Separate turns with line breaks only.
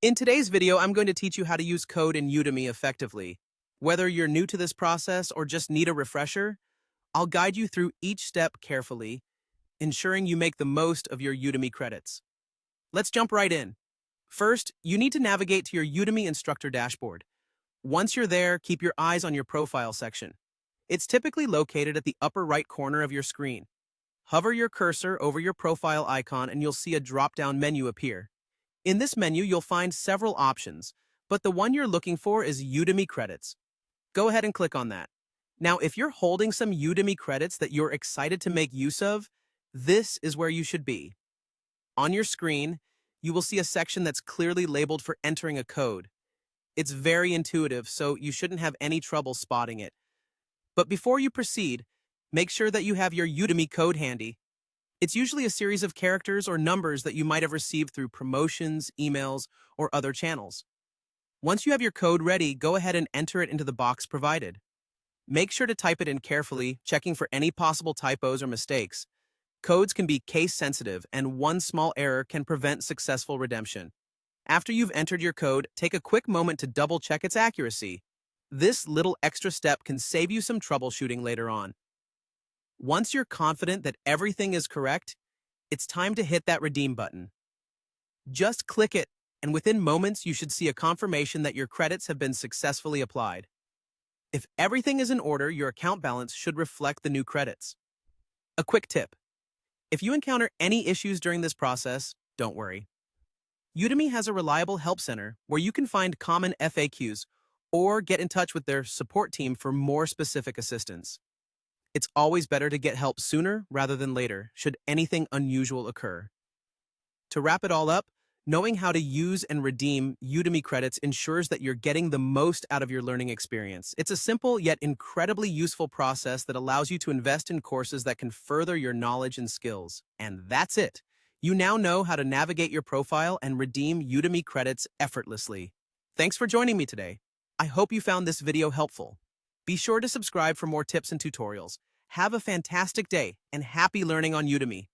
In today's video, I'm going to teach you how to use code in Udemy effectively. Whether you're new to this process or just need a refresher, I'll guide you through each step carefully, ensuring you make the most of your Udemy credits. Let's jump right in. First, you need to navigate to your Udemy instructor dashboard. Once you're there, keep your eyes on your profile section. It's typically located at the upper right corner of your screen. Hover your cursor over your profile icon and you'll see a drop-down menu appear. In this menu, you'll find several options, but the one you're looking for is Udemy credits. Go ahead and click on that. Now, if you're holding some Udemy credits that you're excited to make use of, this is where you should be. On your screen, you will see a section that's clearly labeled for entering a code. It's very intuitive, so you shouldn't have any trouble spotting it. But before you proceed, make sure that you have your Udemy code handy. It's usually a series of characters or numbers that you might have received through promotions, emails, or other channels. Once you have your code ready, go ahead and enter it into the box provided. Make sure to type it in carefully, checking for any possible typos or mistakes. Codes can be case-sensitive, and one small error can prevent successful redemption. After you've entered your code, take a quick moment to double-check its accuracy. This little extra step can save you some troubleshooting later on. Once you're confident that everything is correct, it's time to hit that redeem button. Just click it, and within moments you should see a confirmation that your credits have been successfully applied. If everything is in order, your account balance should reflect the new credits. A quick tip: if you encounter any issues during this process, don't worry. Udemy has a reliable help center where you can find common FAQs or get in touch with their support team for more specific assistance. It's always better to get help sooner rather than later, should anything unusual occur. To wrap it all up, knowing how to use and redeem Udemy credits ensures that you're getting the most out of your learning experience. It's a simple yet incredibly useful process that allows you to invest in courses that can further your knowledge and skills. And that's it. You now know how to navigate your profile and redeem Udemy credits effortlessly. Thanks for joining me today. I hope you found this video helpful. Be sure to subscribe for more tips and tutorials. Have a fantastic day and happy learning on Udemy.